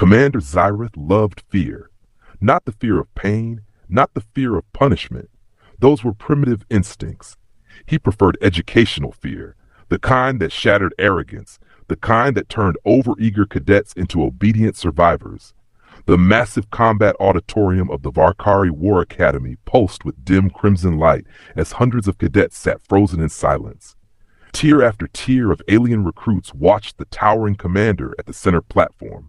Commander Zyrith loved fear. Not the fear of pain, not the fear of punishment. Those were primitive instincts. He preferred educational fear, the kind that shattered arrogance, the kind that turned overeager cadets into obedient survivors. The massive combat auditorium of the Varkari War Academy pulsed with dim crimson light as hundreds of cadets sat frozen in silence. Tier after tier of alien recruits watched the towering commander at the center platform.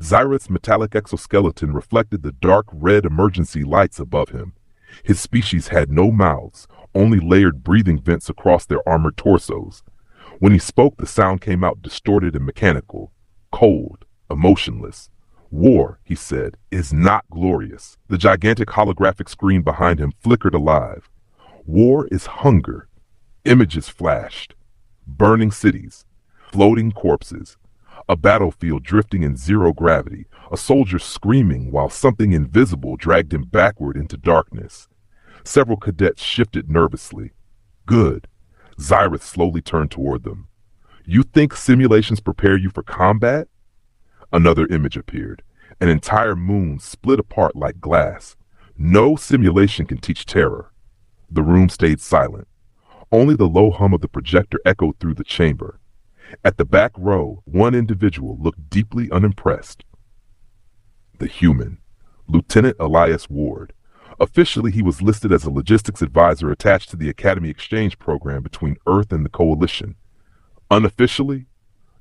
Zyrith's metallic exoskeleton reflected the dark red emergency lights above him. His species had no mouths, only layered breathing vents across their armored torsos. When he spoke, the sound came out distorted and mechanical, cold, emotionless. War, he said, is not glorious. The gigantic holographic screen behind him flickered alive. War is hunger. Images flashed. Burning cities. Floating corpses. A battlefield drifting in zero gravity. A soldier screaming while something invisible dragged him backward into darkness. Several cadets shifted nervously. Good. Zyrith slowly turned toward them. You think simulations prepare you for combat? Another image appeared. An entire moon split apart like glass. No simulation can teach terror. The room stayed silent. Only the low hum of the projector echoed through the chamber. At the back row, one individual looked deeply unimpressed. The human, Lieutenant Elias Ward. Officially, he was listed as a logistics advisor attached to the Academy exchange program between Earth and the Coalition. Unofficially,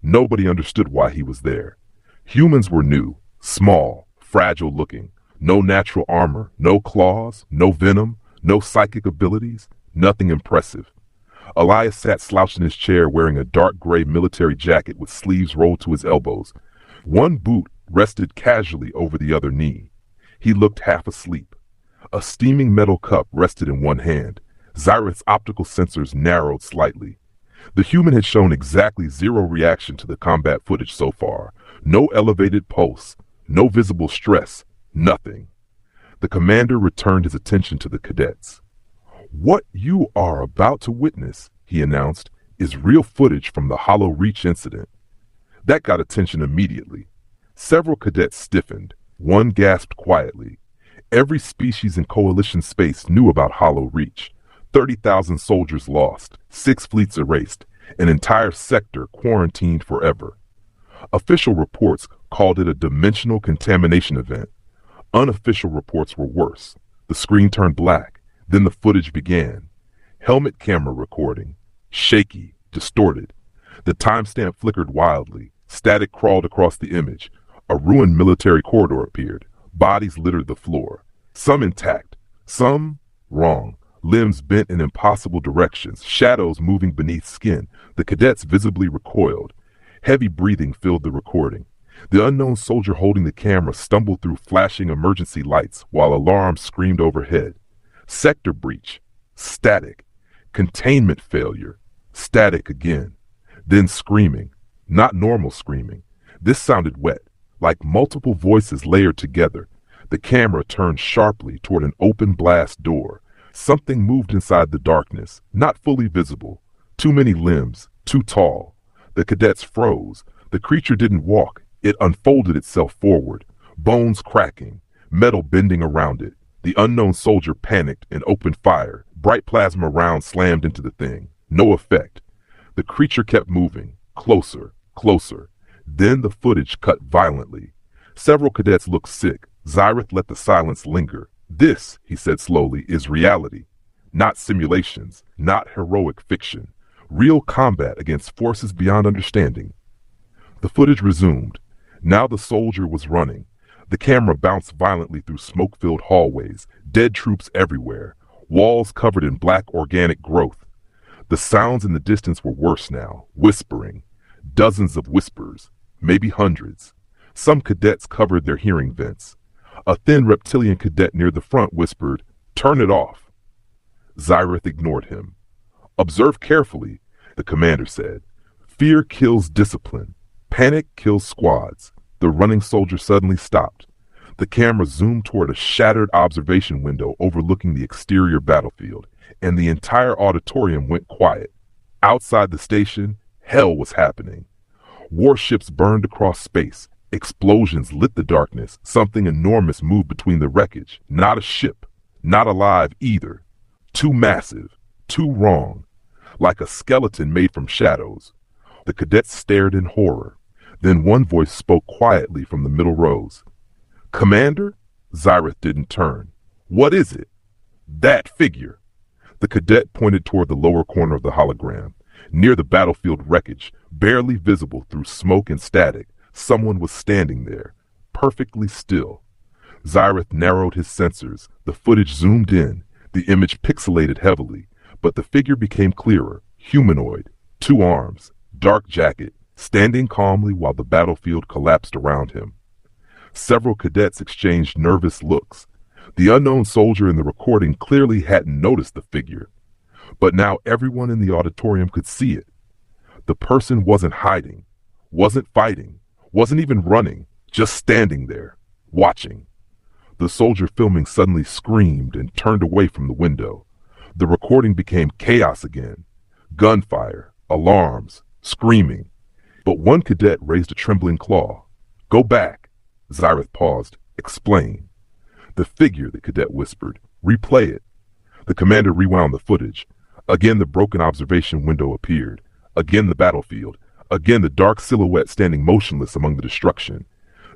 nobody understood why he was there. Humans were new, small, fragile-looking. No natural armor, no claws, no venom, no psychic abilities, nothing impressive. Elias sat slouched in his chair wearing a dark gray military jacket with sleeves rolled to his elbows. One boot rested casually over the other knee. He looked half asleep. A steaming metal cup rested in one hand. Zyrith's optical sensors narrowed slightly. The human had shown exactly zero reaction to the combat footage so far. No elevated pulse, no visible stress, nothing. The commander returned his attention to the cadets. What you are about to witness, he announced, is real footage from the Hollow Reach incident. That got attention immediately. Several cadets stiffened. One gasped quietly. Every species in Coalition space knew about Hollow Reach. 30,000 soldiers lost, 6 fleets erased, an entire sector quarantined forever. Official reports called it a dimensional contamination event. Unofficial reports were worse. The screen turned black. Then the footage began. Helmet camera recording. Shaky, distorted. The timestamp flickered wildly. Static crawled across the image. A ruined military corridor appeared. Bodies littered the floor. Some intact, some wrong. Limbs bent in impossible directions, shadows moving beneath skin. The cadets visibly recoiled. Heavy breathing filled the recording. The unknown soldier holding the camera stumbled through flashing emergency lights while alarms screamed overhead. Sector breach. Static. Containment failure. Static again. Then screaming. Not normal screaming. This sounded wet, like multiple voices layered together. The camera turned sharply toward an open blast door. Something moved inside the darkness, not fully visible. Too many limbs, too tall. The cadets froze. The creature didn't walk. It unfolded itself forward, bones cracking, metal bending around it. The unknown soldier panicked and opened fire. Bright plasma rounds slammed into the thing. No effect. The creature kept moving, closer, closer. Then the footage cut violently. Several cadets looked sick. Zyrith let the silence linger. This, he said slowly, is reality. Not simulations, not heroic fiction. Real combat against forces beyond understanding. The footage resumed. Now the soldier was running. The camera bounced violently through smoke-filled hallways, dead troops everywhere, walls covered in black organic growth. The sounds in the distance were worse now, whispering. Dozens of whispers, maybe hundreds. Some cadets covered their hearing vents. A thin reptilian cadet near the front whispered, "Turn it off." Zyrith ignored him. "Observe carefully," the commander said. "Fear kills discipline. Panic kills squads." The running soldier suddenly stopped. The camera zoomed toward a shattered observation window overlooking the exterior battlefield, and the entire auditorium went quiet. Outside the station, hell was happening. Warships burned across space. Explosions lit the darkness. Something enormous moved between the wreckage. Not a ship. Not alive either. Too massive. Too wrong. Like a skeleton made from shadows. The cadets stared in horror. Then one voice spoke quietly from the middle rows. "Commander?" Zyrith didn't turn. "What is it?" "That figure." The cadet pointed toward the lower corner of the hologram. Near the battlefield wreckage, barely visible through smoke and static, someone was standing there, perfectly still. Zyrith narrowed his sensors. The footage zoomed in. The image pixelated heavily, but the figure became clearer. Humanoid, 2 arms, dark jacket, standing calmly while the battlefield collapsed around him. Several cadets exchanged nervous looks. The unknown soldier in the recording clearly hadn't noticed the figure. But now everyone in the auditorium could see it. The person wasn't hiding, wasn't fighting, wasn't even running, just standing there, watching. The soldier filming suddenly screamed and turned away from the window. The recording became chaos again. Gunfire, alarms, screaming. But one cadet raised a trembling claw. "Go back." Zyrith paused. "Explain." "The figure," the cadet whispered. "Replay it." The commander rewound the footage. Again the broken observation window appeared. Again the battlefield. Again the dark silhouette standing motionless among the destruction.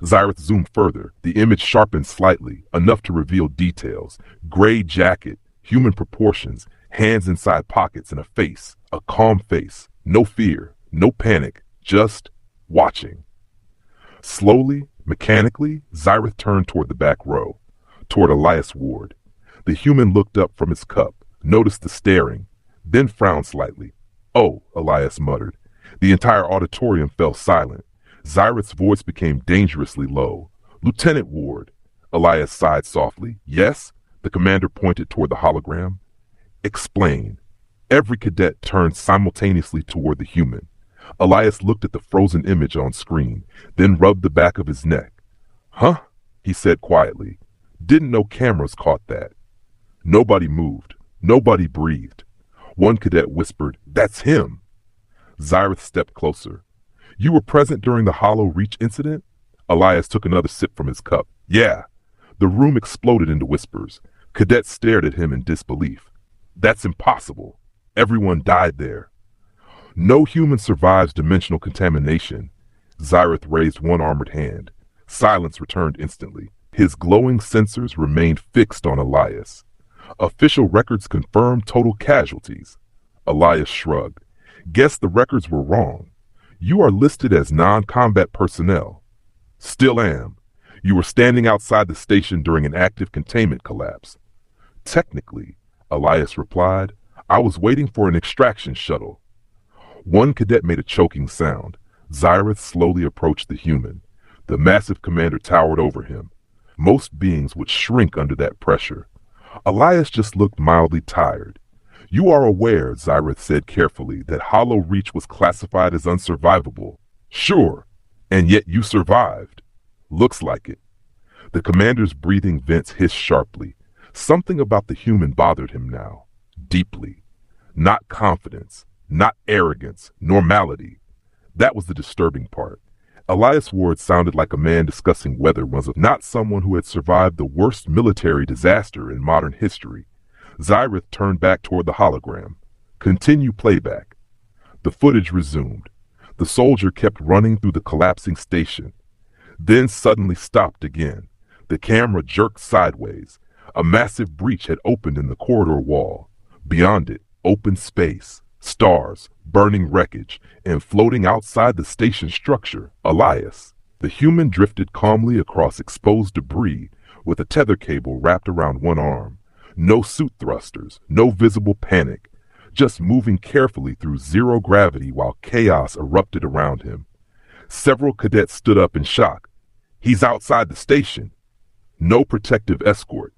Zyrith zoomed further. The image sharpened slightly, enough to reveal details. Gray jacket, human proportions, hands inside pockets, and a face. A calm face. No fear, no panic, just watching. Slowly, mechanically, Zyrith turned toward the back row, toward Elias Ward. The human looked up from his cup, noticed the staring, then frowned slightly. "Oh," Elias muttered. The entire auditorium fell silent. Zyrith's voice became dangerously low. "Lieutenant Ward." Elias sighed softly. "Yes?" The commander pointed toward the hologram. "Explain." Every cadet turned simultaneously toward the human. Elias looked at the frozen image on screen, then rubbed the back of his neck. "Huh?" he said quietly. "Didn't know cameras caught that." Nobody moved. Nobody breathed. One cadet whispered, "That's him." Zyrith stepped closer. "You were present during the Hollow Reach incident?" Elias took another sip from his cup. "Yeah." The room exploded into whispers. Cadets stared at him in disbelief. "That's impossible. Everyone died there." "No human survives dimensional contamination." Zyrith raised one armored hand. Silence returned instantly. His glowing sensors remained fixed on Elias. "Official records confirm total casualties." Elias shrugged. "Guess the records were wrong. You are listed as non-combat personnel." "Still am. You were standing outside the station during an active containment collapse." "Technically," Elias replied, "I was waiting for an extraction shuttle." One cadet made a choking sound. Zyrith slowly approached the human. The massive commander towered over him. Most beings would shrink under that pressure. Elias just looked mildly tired. "You are aware," Zyrith said carefully, "that Hollow Reach was classified as unsurvivable." "Sure. And yet you survived." "Looks like it." The commander's breathing vents hissed sharply. Something about the human bothered him now. Deeply. Not confidence. Not arrogance. Normality. That was the disturbing part. Elias Ward sounded like a man discussing weather, not someone who had survived the worst military disaster in modern history. Zyrith turned back toward the hologram. "Continue playback." The footage resumed. The soldier kept running through the collapsing station, then suddenly stopped again. The camera jerked sideways. A massive breach had opened in the corridor wall. Beyond it, open space, stars, burning wreckage, and floating outside the station structure, Elias. The human drifted calmly across exposed debris with a tether cable wrapped around one arm. No suit thrusters, no visible panic, just moving carefully through zero gravity while chaos erupted around him. Several cadets stood up in shock. "He's outside the station." No protective escort.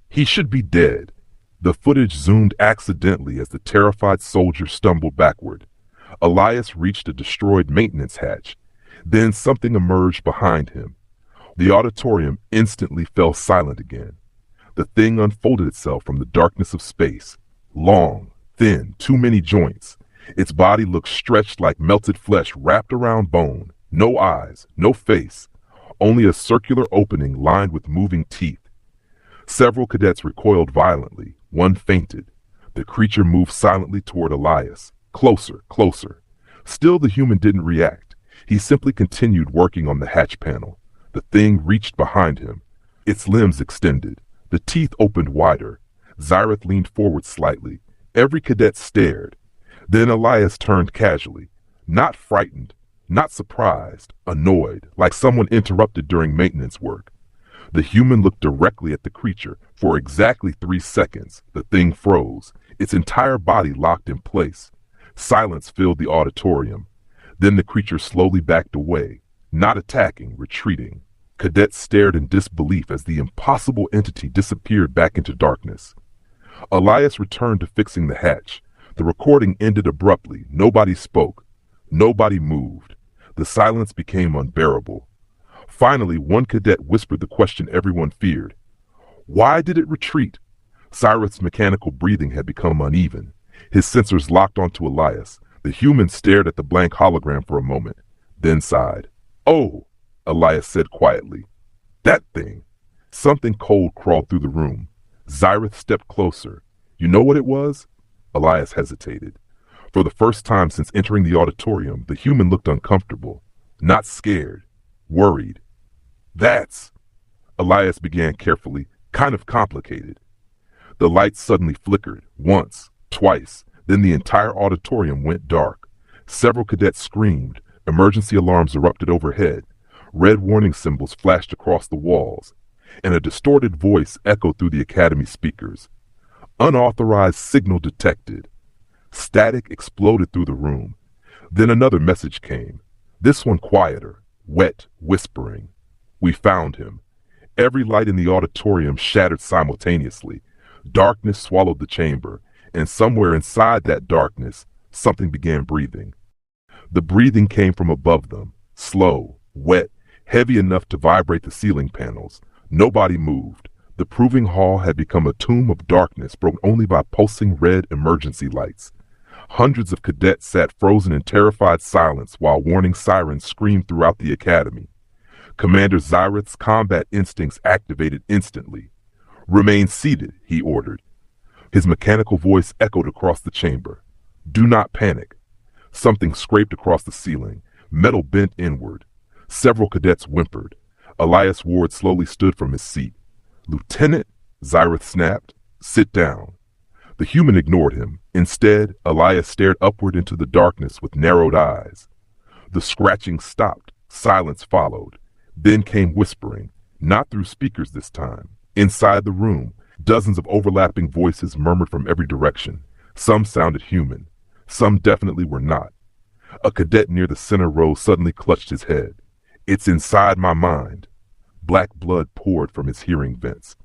"He should be dead." The footage zoomed accidentally as the terrified soldier stumbled backward. Elias reached a destroyed maintenance hatch. Then something emerged behind him. The auditorium instantly fell silent again. The thing unfolded itself from the darkness of space. Long, thin, too many joints. Its body looked stretched like melted flesh wrapped around bone. No eyes, no face, only a circular opening lined with moving teeth. Several cadets recoiled violently. One fainted. The creature moved silently toward Elias. Closer, closer. Still the human didn't react. He simply continued working on the hatch panel. The thing reached behind him. Its limbs extended. The teeth opened wider. Xyrith leaned forward slightly. Every cadet stared. Then Elias turned casually. Not frightened, not surprised, annoyed, like someone interrupted during maintenance work. The human looked directly at the creature. For exactly 3 seconds, the thing froze. Its entire body locked in place. Silence filled the auditorium. Then the creature slowly backed away, not attacking, retreating. Cadets stared in disbelief as the impossible entity disappeared back into darkness. Elias returned to fixing the hatch. The recording ended abruptly. Nobody spoke. Nobody moved. The silence became unbearable. Finally, one cadet whispered the question everyone feared. Why did it retreat? Cyrith's mechanical breathing had become uneven. His sensors locked onto Elias. The human stared at the blank hologram for a moment, then sighed. Oh, Elias said quietly. That thing. Something cold crawled through the room. Xyrith stepped closer. You know what it was? Elias hesitated. For the first time since entering the auditorium, the human looked uncomfortable. Not scared. Worried. That's... Elias began carefully. Kind of complicated. The lights suddenly flickered. Once. Twice. Then the entire auditorium went dark. Several cadets screamed. Emergency alarms erupted overhead. Red warning symbols flashed across the walls. And a distorted voice echoed through the academy speakers. Unauthorized signal detected. Static exploded through the room. Then another message came. This one quieter, wet, whispering. We found him. Every light in the auditorium shattered simultaneously. Darkness swallowed the chamber, and somewhere inside that darkness, something began breathing. The breathing came from above them, slow, wet, heavy enough to vibrate the ceiling panels. Nobody moved. The proving hall had become a tomb of darkness broken only by pulsing red emergency lights. Hundreds of cadets sat frozen in terrified silence while warning sirens screamed throughout the academy. Commander Xyrith's combat instincts activated instantly. Remain seated, he ordered. His mechanical voice echoed across the chamber. Do not panic. Something scraped across the ceiling. Metal bent inward. Several cadets whimpered. Elias Ward slowly stood from his seat. Lieutenant, Xyrith snapped, sit down. The human ignored him. Instead, Elias stared upward into the darkness with narrowed eyes. The scratching stopped. Silence followed. Then came whispering, not through speakers this time. Inside the room, dozens of overlapping voices murmured from every direction. Some sounded human. Some definitely were not. A cadet near the center row suddenly clutched his head. It's inside my mind. Black blood poured from his hearing vents.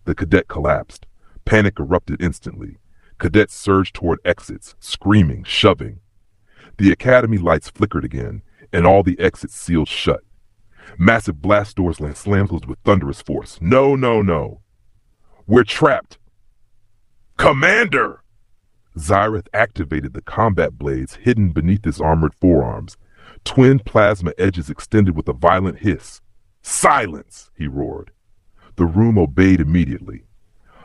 The cadet collapsed. Panic erupted instantly. Cadets surged toward exits, screaming, shoving. The academy lights flickered again, and all the exits sealed shut. Massive blast doors slammed closed with thunderous force. No, no, no. We're trapped. Commander! Xyrith activated the combat blades hidden beneath his armored forearms. Twin plasma edges extended with a violent hiss. Silence! He roared. The room obeyed immediately.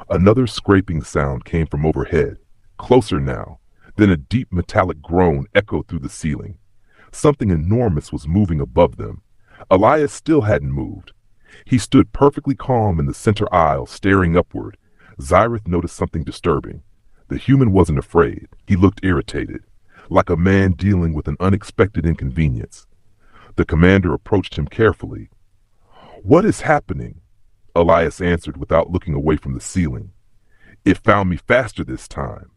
Another scraping sound came from overhead. Closer now. Then a deep metallic groan echoed through the ceiling. Something enormous was moving above them. Elias still hadn't moved. He stood perfectly calm in the center aisle, staring upward. Xyrith noticed something disturbing. The human wasn't afraid. He looked irritated, like a man dealing with an unexpected inconvenience. The commander approached him carefully. What is happening? Elias answered without looking away from the ceiling. It found me faster this time.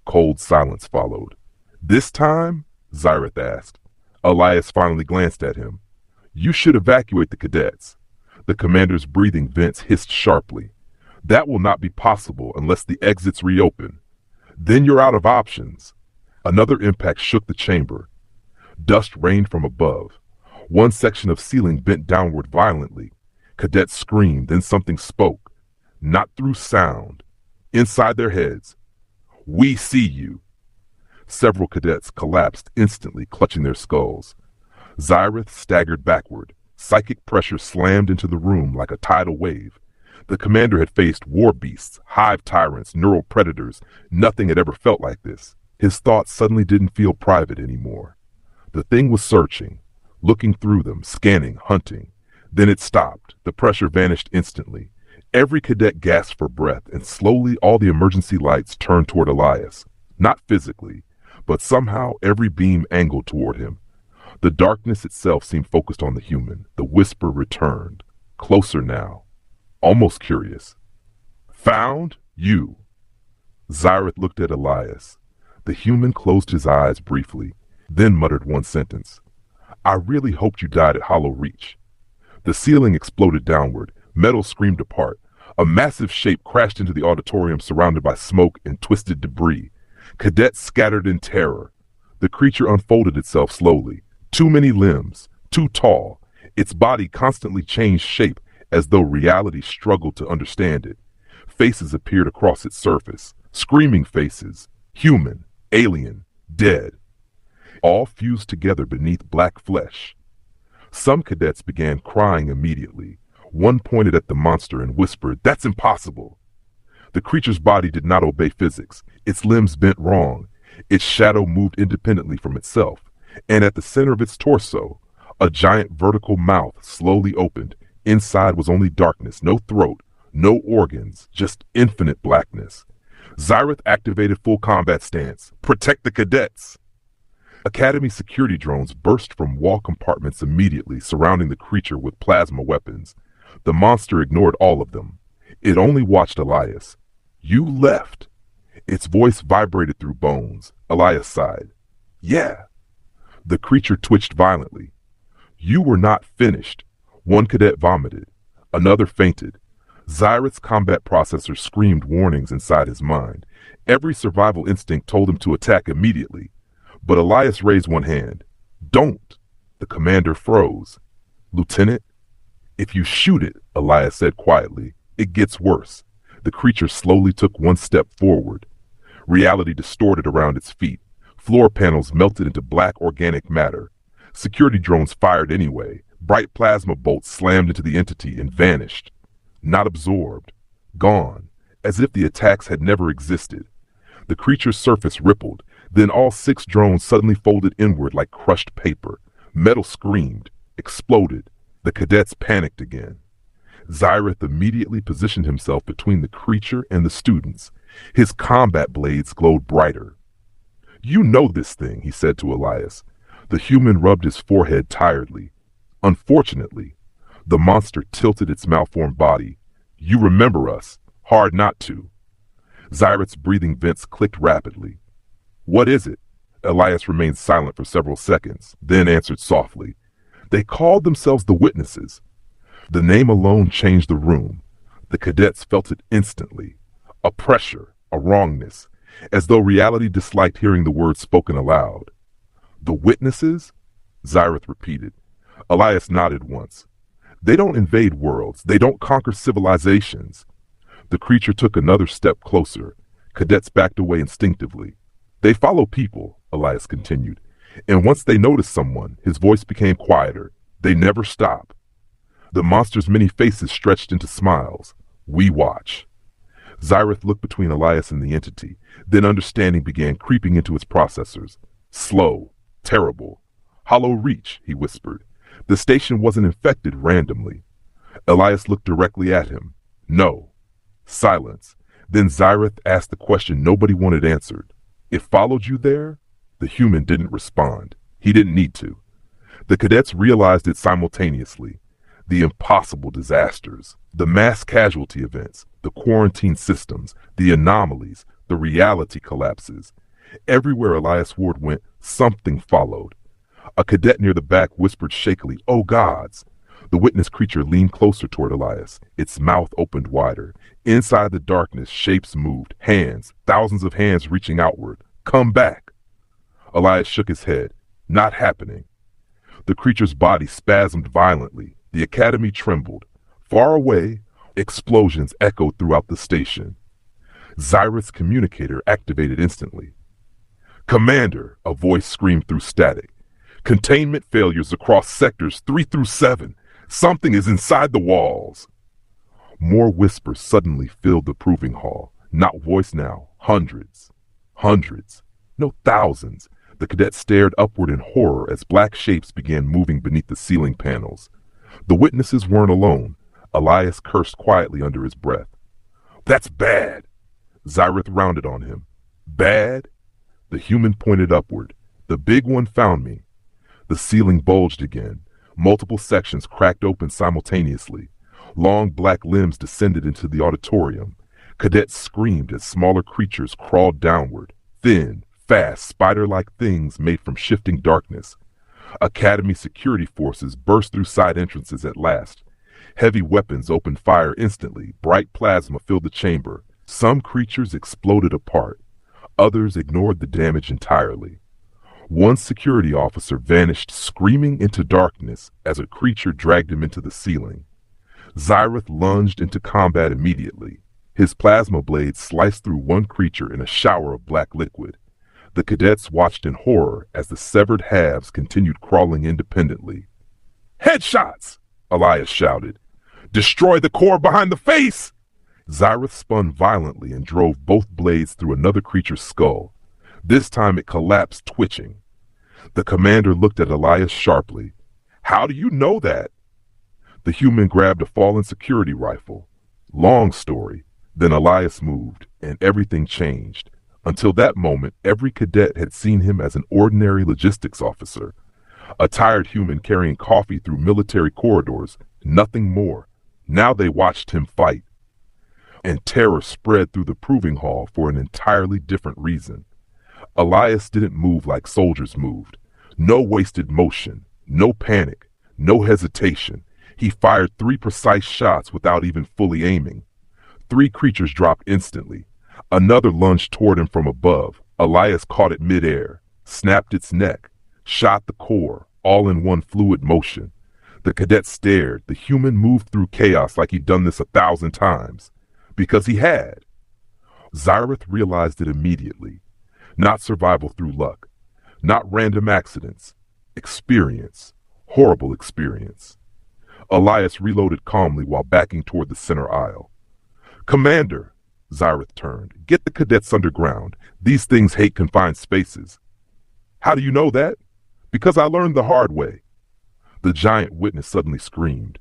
Cold silence followed. This time? Xyrith asked. Elias finally glanced at him. You should evacuate the cadets. The commander's breathing vents hissed sharply. That will not be possible unless the exits reopen. Then you're out of options. Another impact shook the chamber. Dust rained from above. One section of ceiling bent downward violently. Cadets screamed, then something spoke. Not through sound. Inside their heads. We see you. Several cadets collapsed instantly, clutching their skulls. Xyrith staggered backward. Psychic pressure slammed into the room like a tidal wave. The commander had faced war beasts, hive tyrants, neural predators. Nothing had ever felt like this. His thoughts suddenly didn't feel private anymore. The thing was searching, looking through them, scanning, hunting. Then it stopped. The pressure vanished instantly. Every cadet gasped for breath, and slowly all the emergency lights turned toward Elias. Not physically, but somehow every beam angled toward him. The darkness itself seemed focused on the human. The whisper returned, closer now, almost curious. Found you. Xyrath looked at Elias. The human closed his eyes briefly, then muttered one sentence. I really hoped you died at Hollow Reach. The ceiling exploded downward. Metal screamed apart. A massive shape crashed into the auditorium surrounded by smoke and twisted debris. Cadets scattered in terror. The creature unfolded itself slowly. Too many limbs, too tall. Its body constantly changed shape as though reality struggled to understand it. Faces appeared across its surface. Screaming faces. Human, alien, dead. All fused together beneath black flesh. Some cadets began crying immediately. One pointed at the monster and whispered, "That's impossible." The creature's body did not obey physics. Its limbs bent wrong. Its shadow moved independently from itself. And at the center of its torso, a giant vertical mouth slowly opened. Inside was only darkness, no throat, no organs, just infinite blackness. Xyrath activated full combat stance. Protect the cadets! Academy security drones burst from wall compartments immediately, surrounding the creature with plasma weapons. The monster ignored all of them. It only watched Elias. You left. Its voice vibrated through bones. Elias sighed. Yeah. The creature twitched violently. You were not finished. One cadet vomited. Another fainted. Xyrath's combat processor screamed warnings inside his mind. Every survival instinct told him to attack immediately. But Elias raised one hand. Don't. The commander froze. Lieutenant, if you shoot it, Elias said quietly, it gets worse. The creature slowly took one step forward. Reality distorted around its feet. Floor panels melted into black organic matter. Security drones fired anyway. Bright plasma bolts slammed into the entity and vanished. Not absorbed. Gone. As if the attacks had never existed. The creature's surface rippled. Then all 6 drones suddenly folded inward like crushed paper. Metal screamed. Exploded. The cadets panicked again. Xyrath immediately positioned himself between the creature and the students. His combat blades glowed brighter. You know this thing, he said to Elias. The human rubbed his forehead tiredly. Unfortunately, the monster tilted its malformed body. You remember us. Hard not to. Xyrath's breathing vents clicked rapidly. What is it? Elias remained silent for several seconds, then answered softly. They called themselves the Witnesses. The name alone changed the room. The cadets felt it instantly. A pressure, a wrongness, as though reality disliked hearing the words spoken aloud. The Witnesses? Xyrath repeated. Elias nodded once. They don't invade worlds. They don't conquer civilizations. The creature took another step closer. Cadets backed away instinctively. They follow people, Elias continued. And once they notice someone, his voice became quieter. They never stop. The monster's many faces stretched into smiles. We watch. Xyrath looked between Elias and the entity. Then understanding began creeping into its processors. Slow. Terrible. Hollow Reach, he whispered. The station wasn't infected randomly. Elias looked directly at him. No. Silence. Then Xyrath asked the question nobody wanted answered. It followed you there? The human didn't respond. He didn't need to. The cadets realized it simultaneously. The impossible disasters, the mass casualty events, the quarantine systems, the anomalies, the reality collapses. Everywhere Elias Ward went, something followed. A cadet near the back whispered shakily, "Oh gods!" The witness creature leaned closer toward Elias. Its mouth opened wider. Inside the darkness, shapes moved. Hands, thousands of hands reaching outward. Come back! Elias shook his head. Not happening. The creature's body spasmed violently. The academy trembled. Far away, explosions echoed throughout the station. Xyrath's communicator activated instantly. Commander, a voice screamed through static. Containment failures across sectors 3 through 7. Something is inside the walls. More whispers suddenly filled the proving hall. Not voice now. Hundreds. Hundreds. No, thousands. The cadets stared upward in horror as black shapes began moving beneath the ceiling panels. The witnesses weren't alone. Elias cursed quietly under his breath. That's bad. Zyrith rounded on him. Bad? The human pointed upward. The big one found me. The ceiling bulged again. Multiple sections cracked open simultaneously. Long black limbs descended into the auditorium. Cadets screamed as smaller creatures crawled downward. Thin, fast, spider-like things made from shifting darkness. Academy security forces burst through side entrances at last. Heavy weapons opened fire instantly. Bright plasma filled the chamber. Some creatures exploded apart. Others ignored the damage entirely. One security officer vanished screaming into darkness as a creature dragged him into the ceiling. Zyrith lunged into combat immediately. His plasma blade sliced through one creature in a shower of black liquid. The cadets watched in horror as the severed halves continued crawling independently. Headshots! Elias shouted. Destroy the core behind the face! Zyrith spun violently and drove both blades through another creature's skull. This time it collapsed, twitching. The commander looked at Elias sharply. How do you know that? The human grabbed a fallen security rifle. Long story. Then Elias moved, and everything changed. Until that moment, every cadet had seen him as an ordinary logistics officer. A tired human carrying coffee through military corridors, nothing more. Now they watched him fight. And terror spread through the proving hall for an entirely different reason. Elias didn't move like soldiers moved. No wasted motion, no panic, no hesitation. He fired 3 precise shots without even fully aiming. 3 creatures dropped instantly. Another lunged toward him from above. Elias caught it midair, snapped its neck, shot the core, all in one fluid motion. The cadet stared. The human moved through chaos like he'd done this 1,000 times. Because he had. Zyrith realized it immediately. Not survival through luck. Not random accidents. Experience. Horrible experience. Elias reloaded calmly while backing toward the center aisle. Commander, Zyrith turned. Get the cadets underground. These things hate confined spaces. How do you know that? Because I learned the hard way. The giant witness suddenly screamed.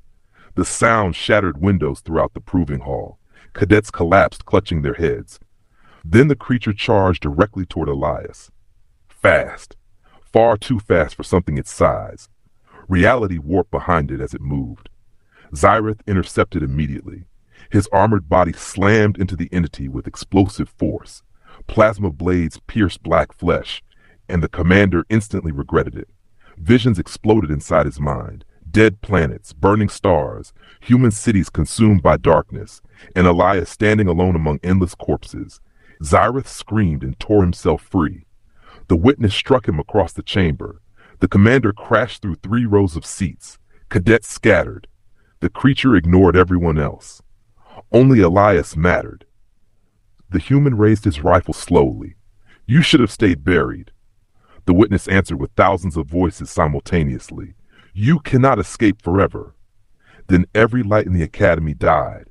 The sound shattered windows throughout the proving hall. Cadets collapsed, clutching their heads. Then the creature charged directly toward Elias. Fast. Far too fast for something its size. Reality warped behind it as it moved. Zyrith intercepted immediately. His armored body slammed into the entity with explosive force. Plasma blades pierced black flesh, and the commander instantly regretted it. Visions exploded inside his mind. Dead planets, burning stars, human cities consumed by darkness, and Elias standing alone among endless corpses. Zyrith screamed and tore himself free. The witness struck him across the chamber. The commander crashed through 3 rows of seats. Cadets scattered. The creature ignored everyone else. Only Elias mattered. The human raised his rifle slowly. You should have stayed buried. The witness answered with thousands of voices simultaneously. You cannot escape forever. Then every light in the academy died.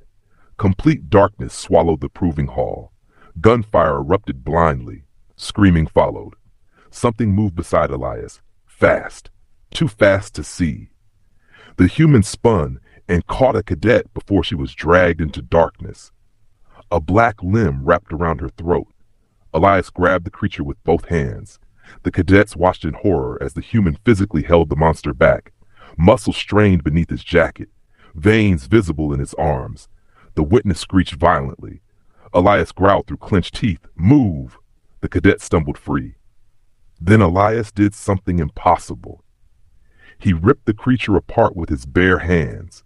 Complete darkness swallowed the proving hall. Gunfire erupted blindly. Screaming followed. Something moved beside Elias. Fast. Too fast to see. The human spun and caught a cadet before she was dragged into darkness. A black limb wrapped around her throat. Elias grabbed the creature with both hands. The cadets watched in horror as the human physically held the monster back. Muscles strained beneath his jacket. Veins visible in his arms. The witness screeched violently. Elias growled through clenched teeth. Move! The cadet stumbled free. Then Elias did something impossible. He ripped the creature apart with his bare hands.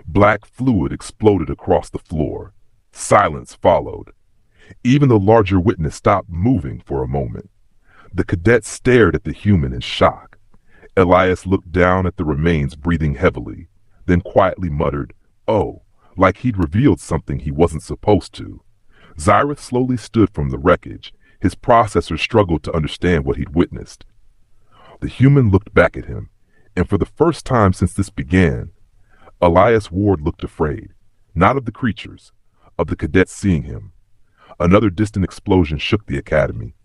Black fluid exploded across the floor. Silence followed. Even the larger witness stopped moving for a moment. The cadet stared at the human in shock. Elias looked down at the remains, breathing heavily, then quietly muttered, "Oh," like he'd revealed something he wasn't supposed to. Zyrith slowly stood from the wreckage. His processor struggled to understand what he'd witnessed. The human looked back at him, and for the first time since this began, Elias Ward looked afraid, not of the creatures, of the cadets seeing him. Another distant explosion shook the academy.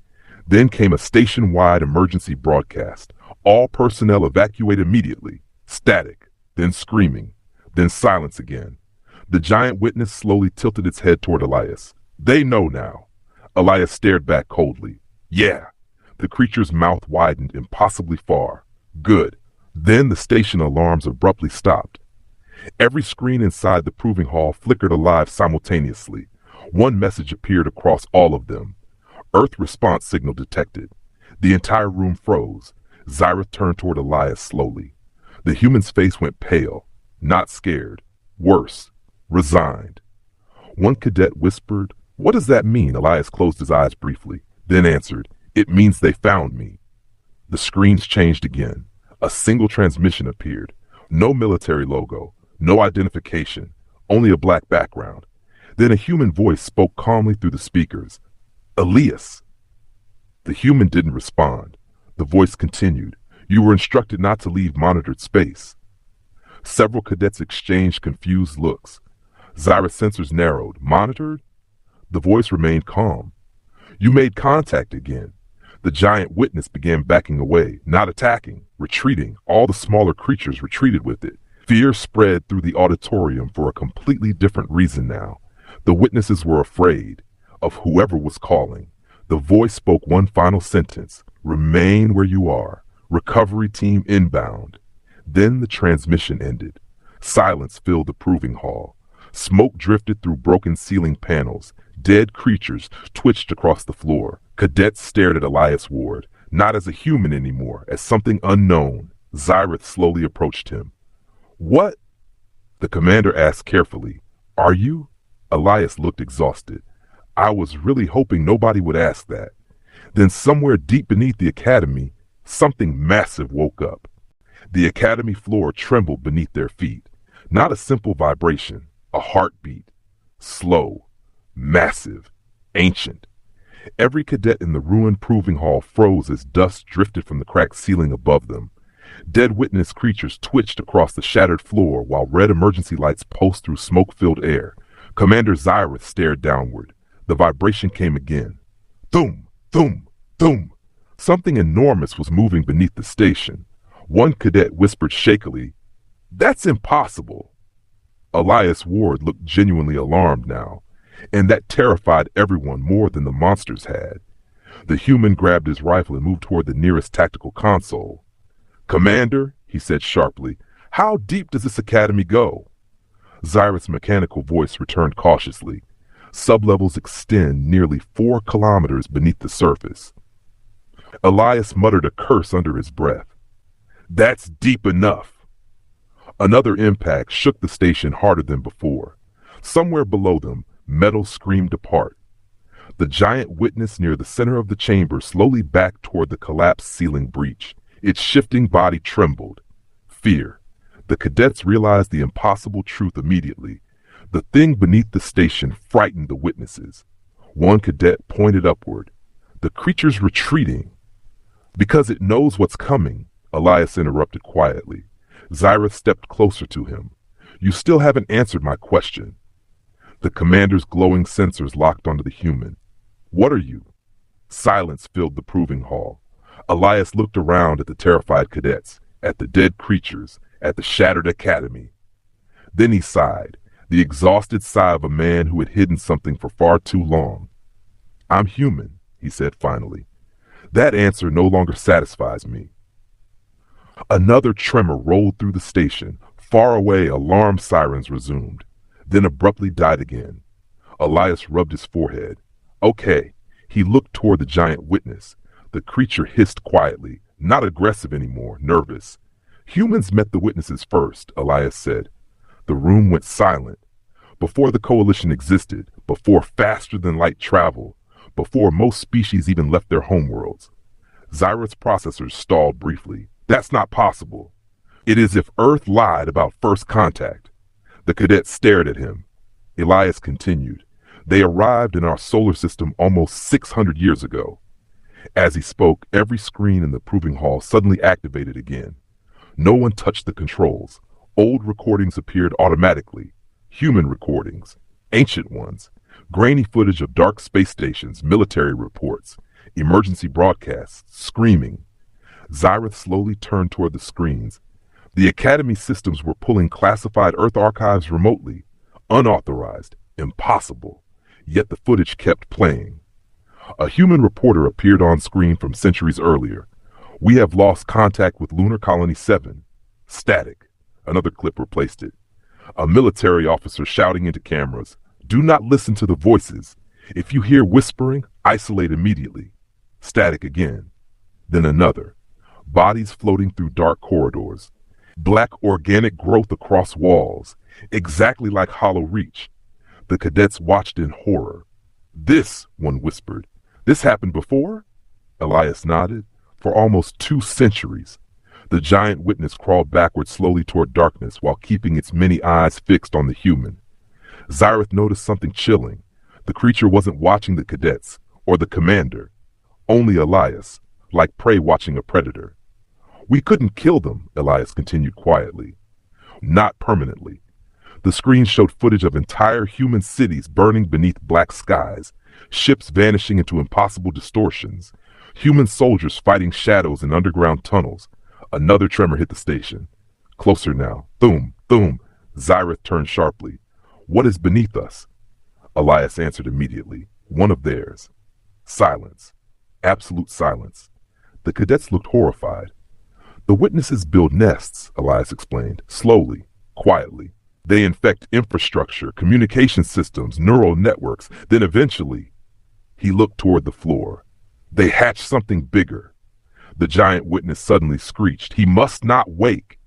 Then came a station-wide emergency broadcast. All personnel evacuate immediately. Static, then screaming, then silence again. The giant witness slowly tilted its head toward Elias. They know now. Elias stared back coldly. Yeah. The creature's mouth widened impossibly far. Good. Then the station alarms abruptly stopped. Every screen inside the proving hall flickered alive simultaneously. One message appeared across all of them. Earth response signal detected. The entire room froze. Zyra turned toward Elias slowly. The human's face went pale, not scared. Worse, resigned. One cadet whispered, "What does that mean?" Elias closed his eyes briefly, then answered, "It means they found me." The screens changed again. A single transmission appeared. No military logo, no identification, only a black background. Then a human voice spoke calmly through the speakers. "Elias." The human didn't respond. The voice continued, "You were instructed not to leave monitored space." Several cadets exchanged confused looks. Zyra's sensors narrowed. Monitored? The voice remained calm. "You made contact again." The giant witness began backing away, not attacking, retreating. All the smaller creatures retreated with it. Fear spread through the auditorium for a completely different reason now. The witnesses were afraid of whoever was calling. The voice spoke one final sentence. "Remain where you are. Recovery team inbound." Then the transmission ended. Silence filled the proving hall. Smoke drifted through broken ceiling panels. Dead creatures twitched across the floor. Cadets stared at Elias Ward, not as a human anymore, as something unknown. Zyra slowly approached him. "What?" The commander asked carefully. "Are you?" Elias looked exhausted. "I was really hoping nobody would ask that." Then somewhere deep beneath the academy, something massive woke up. The academy floor trembled beneath their feet. Not a simple vibration, a heartbeat. Slow, massive, ancient. Every cadet in the ruined proving hall froze as dust drifted from the cracked ceiling above them. Dead witness creatures twitched across the shattered floor while red emergency lights pulsed through smoke-filled air. Commander Zyra stared downward. The vibration came again. Thum, thum, thum. Something enormous was moving beneath the station. One cadet whispered shakily, "That's impossible." Elias Ward looked genuinely alarmed now, and that terrified everyone more than the monsters had. The human grabbed his rifle and moved toward the nearest tactical console. "Commander," he said sharply, "how deep does this academy go?" Zyra's mechanical voice returned cautiously. Sublevels extend nearly 4 kilometers beneath the surface. Elias muttered a curse under his breath. "That's deep enough." Another impact shook the station harder than before. Somewhere below them, metal screamed apart. The giant witness near the center of the chamber slowly backed toward the collapsed ceiling breach. Its shifting body trembled. Fear. The cadets realized the impossible truth immediately. The thing beneath the station frightened the witnesses. One cadet pointed upward. "The creature's retreating." "Because it knows what's coming," Elias interrupted quietly. Zyra stepped closer to him. "You still haven't answered my question." The commander's glowing sensors locked onto the human. "What are you?" Silence filled the proving hall. Elias looked around at the terrified cadets, at the dead creatures, at the shattered academy. Then he sighed, the exhausted sigh of a man who had hidden something for far too long. "I'm human," he said finally. "That answer no longer satisfies me." Another tremor rolled through the station. Far away, alarm sirens resumed, then abruptly died again. Elias rubbed his forehead. "Okay." He looked toward the giant witness. The creature hissed quietly, not aggressive anymore, nervous. "Humans met the witnesses first," Elias said. The room went silent. Before the coalition existed, before faster-than-light travel, before most species even left their homeworlds. Zyra's processors stalled briefly. "That's not possible." "It is if Earth lied about first contact." The cadet stared at him. Elias continued. "They arrived in our solar system almost 600 years ago." As he spoke, every screen in the proving hall suddenly activated again. No one touched the controls. Old recordings appeared automatically. Human recordings. Ancient ones. Grainy footage of dark space stations, military reports, emergency broadcasts, screaming. Xyrath slowly turned toward the screens. The Academy systems were pulling classified Earth archives remotely. Unauthorized. Impossible. Yet the footage kept playing. A human reporter appeared on screen from centuries earlier. "We have lost contact with Lunar Colony 7. Static." Another clip replaced it. A military officer shouting into cameras, "Do not listen to the voices. If you hear whispering, isolate immediately." Static again. Then another. Bodies floating through dark corridors. Black organic growth across walls, exactly like Hollow Reach. The cadets watched in horror. "This," one whispered. "This happened before?" Elias nodded. "For almost 2 centuries." The giant witness crawled backward slowly toward darkness while keeping its many eyes fixed on the human. Xyrath noticed something chilling. The creature wasn't watching the cadets or the commander. Only Elias, like prey watching a predator. "We couldn't kill them," Elias continued quietly. "Not permanently." The screen showed footage of entire human cities burning beneath black skies, ships vanishing into impossible distortions, human soldiers fighting shadows in underground tunnels. Another tremor hit the station. Closer now. Thum, thum. Xyrath turned sharply. "What is beneath us?" Elias answered immediately. "One of theirs." Silence. Absolute silence. The cadets looked horrified. "The witnesses build nests," Elias explained, slowly, quietly. "They infect infrastructure, communication systems, neural networks, then eventually—" He looked toward the floor. "They hatch something bigger." The giant witness suddenly screeched, "He must not wake!"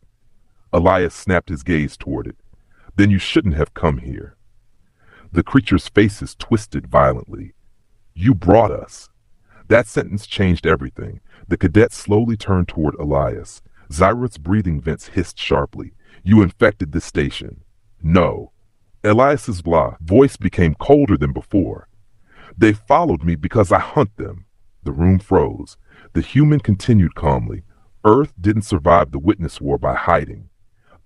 Elias snapped his gaze toward it. "Then you shouldn't have come here." The creature's faces twisted violently. "You brought us." That sentence changed everything. The cadet slowly turned toward Elias. Xyrath's breathing vents hissed sharply. "You infected this station." "No." Elias's voice became colder than before. "They followed me because I hunt them." The room froze. The human continued calmly. "Earth didn't survive the witness war by hiding."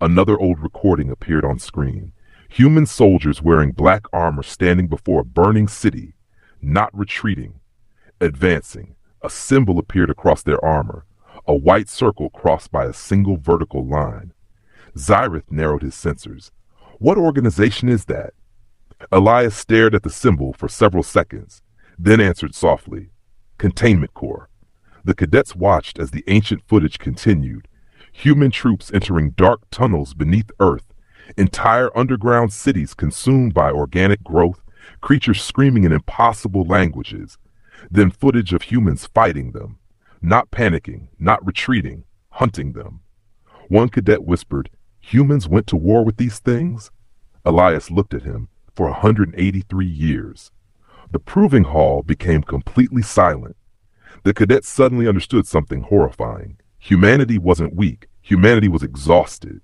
Another old recording appeared on screen. Human soldiers wearing black armor standing before a burning city, not retreating, advancing. A symbol appeared across their armor, a white circle crossed by a single vertical line. Xyrath narrowed his sensors. "What organization is that?" Elias stared at the symbol for several seconds, then answered softly, "Containment Corps." The cadets watched as the ancient footage continued. Human troops entering dark tunnels beneath Earth, entire underground cities consumed by organic growth, creatures screaming in impossible languages. Then footage of humans fighting them, not panicking, not retreating, hunting them. One cadet whispered, "Humans went to war with these things?" Elias looked at him. "For 183 years. The proving hall became completely silent. The cadets suddenly understood something horrifying. Humanity wasn't weak. Humanity was exhausted.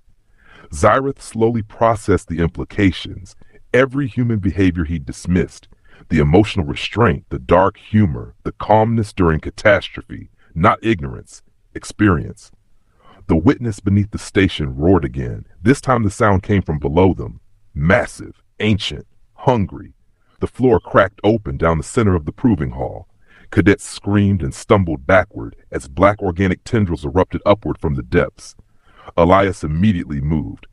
Xyrath slowly processed the implications. Every human behavior he dismissed. The emotional restraint, the dark humor, the calmness during catastrophe, not ignorance, experience. The witness beneath the station roared again. This time the sound came from below them. Massive, ancient, hungry. The floor cracked open down the center of the proving hall. Cadets screamed and stumbled backward as black organic tendrils erupted upward from the depths. Elias immediately moved.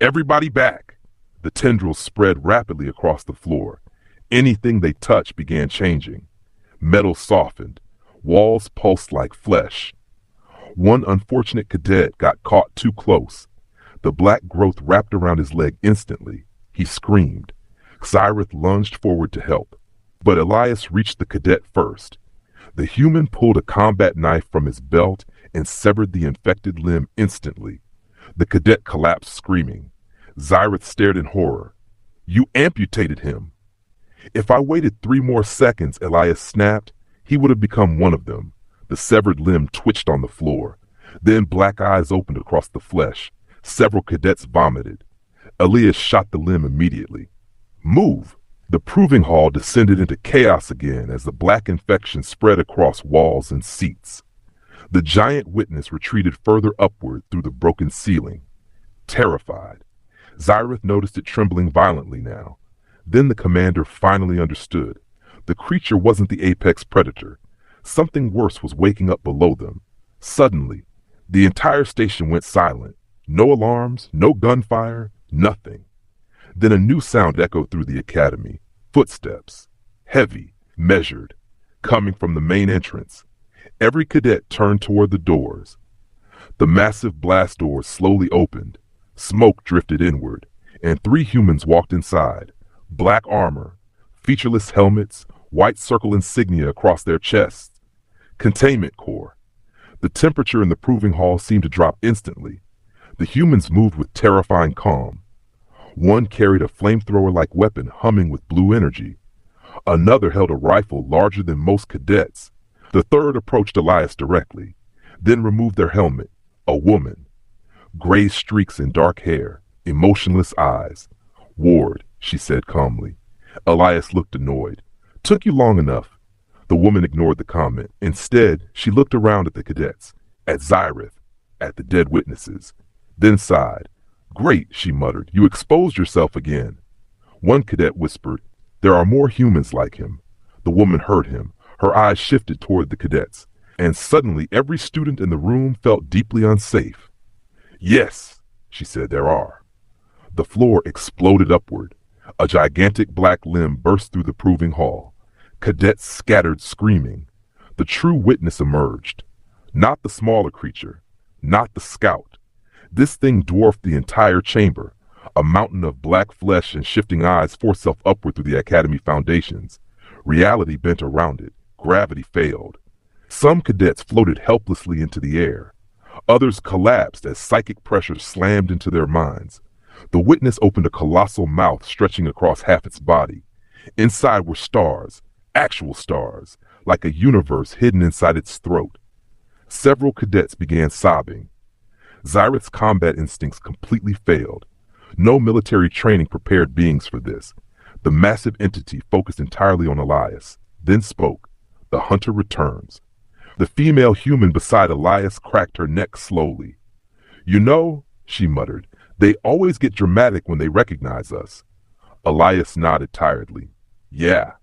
"Everybody back!" The tendrils spread rapidly across the floor. Anything they touched began changing. Metal softened. Walls pulsed like flesh. One unfortunate cadet got caught too close. The black growth wrapped around his leg instantly. He screamed. Xyrath lunged forward to help, but Elias reached the cadet first. The human pulled a combat knife from his belt and severed the infected limb instantly. The cadet collapsed screaming. Xyrath stared in horror. "You amputated him." "If I waited 3 more seconds," Elias snapped, "he would have become one of them." The severed limb twitched on the floor. Then black eyes opened across the flesh. Several cadets vomited. Elias shot the limb immediately. "Move!" The proving hall descended into chaos again as the black infection spread across walls and seats. The giant witness retreated further upward through the broken ceiling. terrified. Xyrith noticed it trembling violently now. Then the commander finally understood. The creature wasn't the apex predator. Something worse was waking up below them. Suddenly, the entire station went silent. No alarms, no gunfire, nothing. Then a new sound echoed through the academy. Footsteps. Heavy, measured, coming from the main entrance. Every cadet turned toward the doors. The massive blast doors slowly opened. Smoke drifted inward, and 3 humans walked inside. Black armor, featureless helmets, white circle insignia across their chests. Containment Corps. The temperature in the proving hall seemed to drop instantly. The humans moved with terrifying calm. One carried a flamethrower-like weapon humming with blue energy. Another held a rifle larger than most cadets. The third approached Elias directly, then removed their helmet. A woman. Gray streaks in dark hair, emotionless eyes. "Ward," she said calmly. Elias looked annoyed. "Took you long enough." The woman ignored the comment. Instead, she looked around at the cadets, at Xyrith, at the dead witnesses, then sighed. "Great," she muttered. "You exposed yourself again." One cadet whispered, "There are more humans like him." The woman heard him. Her eyes shifted toward the cadets, and suddenly every student in the room felt deeply unsafe. "Yes," she said, "there are." The floor exploded upward. A gigantic black limb burst through the proving hall. Cadets scattered screaming. The true witness emerged. Not the smaller creature. Not the scout. This thing dwarfed the entire chamber. A mountain of black flesh and shifting eyes forced itself upward through the academy foundations. Reality bent around it. Gravity failed. Some cadets floated helplessly into the air. Others collapsed as psychic pressure slammed into their minds. The witness opened a colossal mouth stretching across half its body. Inside were stars, actual stars, like a universe hidden inside its throat. Several cadets began sobbing. Xyrith's combat instincts completely failed. No military training prepared beings for this. The massive entity focused entirely on Elias, then spoke. The hunter returns. The female human beside Elias cracked her neck slowly. "You know," she muttered, "they always get dramatic when they recognize us." Elias nodded tiredly. "Yeah."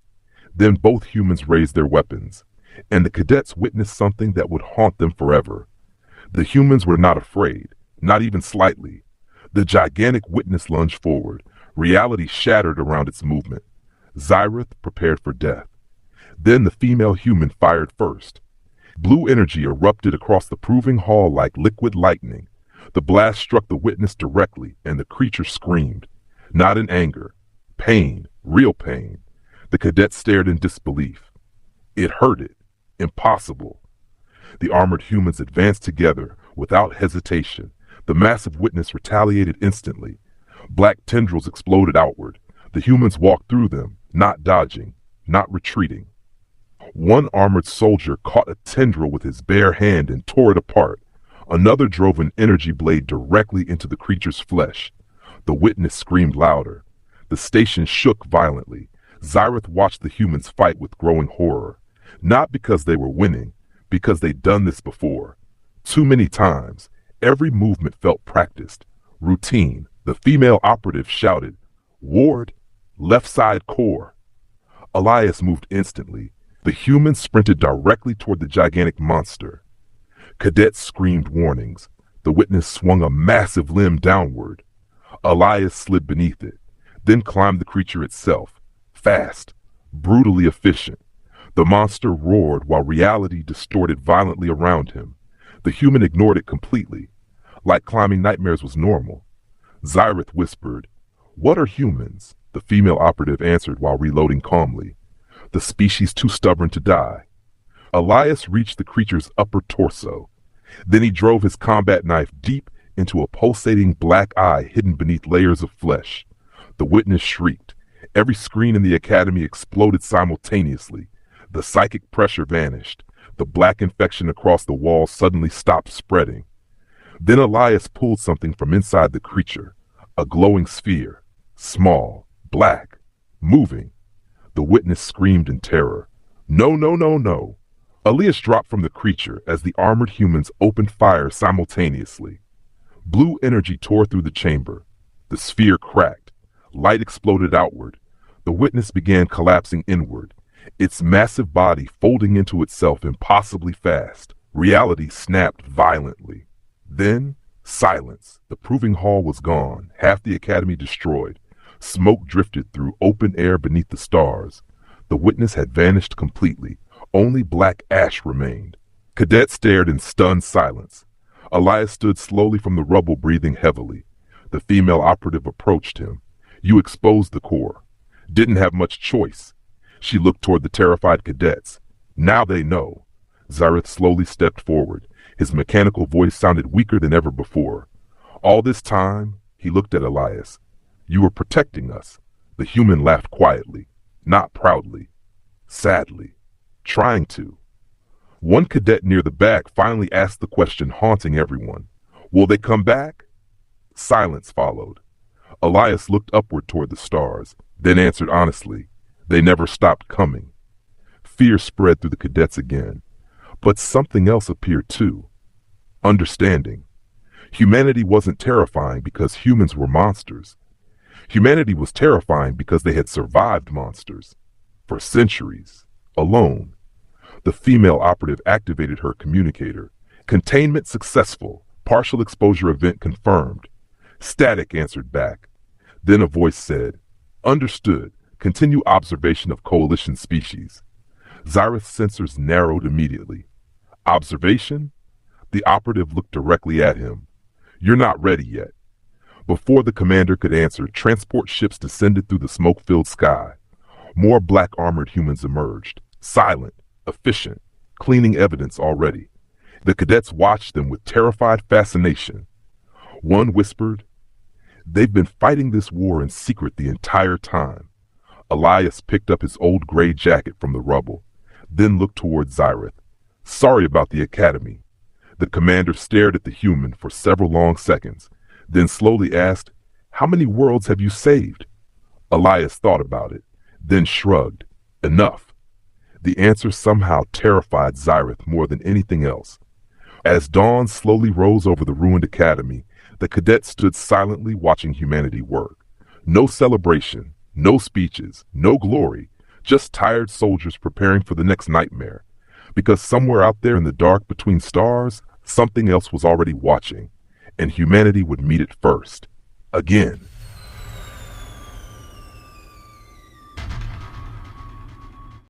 Then both humans raised their weapons, and the cadets witnessed something that would haunt them forever. The humans were not afraid, not even slightly. The gigantic witness lunged forward. Reality shattered around its movement. Xyrith prepared for death. Then the female human fired first. Blue energy erupted across the proving hall like liquid lightning. The blast struck the witness directly, and the creature screamed. Not in anger. Pain. Real pain. The cadet stared in disbelief. It hurted. Impossible. The armored humans advanced together, without hesitation. The massive witness retaliated instantly. Black tendrils exploded outward. The humans walked through them, not dodging, not retreating. One armored soldier caught a tendril with his bare hand and tore it apart. Another drove an energy blade directly into the creature's flesh. The witness screamed louder. The station shook violently. Xyrith watched the humans fight with growing horror. Not because they were winning, because they'd done this before. Too many times. Every movement felt practiced. Routine. The female operative shouted, "Ward, left side core." Elias moved instantly. The humans sprinted directly toward the gigantic monster. Cadets screamed warnings. The witness swung a massive limb downward. Elias slid beneath it, then climbed the creature itself. Fast, brutally efficient. The monster roared while reality distorted violently around him. The human ignored it completely, like climbing nightmares was normal. Xyrith whispered, "What are humans?" The female operative answered while reloading calmly. "The species too stubborn to die." Elias reached the creature's upper torso. Then he drove his combat knife deep into a pulsating black eye hidden beneath layers of flesh. The witness shrieked. Every screen in the academy exploded simultaneously. The psychic pressure vanished. The black infection across the wall suddenly stopped spreading. Then Elias pulled something from inside the creature. A glowing sphere. Small. Black. Moving. The witness screamed in terror. "No, no, no, no." Elias dropped from the creature as the armored humans opened fire simultaneously. Blue energy tore through the chamber. The sphere cracked. Light exploded outward. The witness began collapsing inward, its massive body folding into itself impossibly fast. Reality snapped violently. Then, silence. The proving hall was gone, half the academy destroyed. Smoke drifted through open air beneath the stars. The witness had vanished completely. Only black ash remained. Cadets stared in stunned silence. Elias stood slowly from the rubble, breathing heavily. The female operative approached him. You exposed the core. Didn't have much choice. She looked toward the terrified cadets. Now they know. Zareth slowly stepped forward. His mechanical voice sounded weaker than ever before. All this time, he looked at Elias. You were protecting us. The human laughed quietly, not proudly, sadly, trying to. One cadet near the back finally asked the question haunting everyone. Will they come back? Silence followed. Elias looked upward toward the stars, then answered honestly. They never stopped coming. Fear spread through the cadets again. But something else appeared too. Understanding. Humanity wasn't terrifying because humans were monsters. Humanity was terrifying because they had survived monsters. For centuries. Alone. The female operative activated her communicator. Containment successful. Partial exposure event confirmed. Static answered back. Then a voice said, Understood. Continue observation of coalition species. Zareth's sensors narrowed immediately. Observation? The operative looked directly at him. You're not ready yet. Before the commander could answer, transport ships descended through the smoke-filled sky. More black-armored humans emerged, silent, efficient, cleaning evidence already. The cadets watched them with terrified fascination. One whispered, They've been fighting this war in secret the entire time. Elias picked up his old gray jacket from the rubble, then looked toward Zareth. Sorry about the academy. The commander stared at the human for several long seconds, then slowly asked, How many worlds have you saved? Elias thought about it, then shrugged. Enough. The answer somehow terrified Zareth more than anything else. As dawn slowly rose over the ruined academy, the cadets stood silently watching humanity work. No celebration, no speeches, no glory, just tired soldiers preparing for the next nightmare. Because somewhere out there in the dark between stars, something else was already watching, and humanity would meet it first. Again.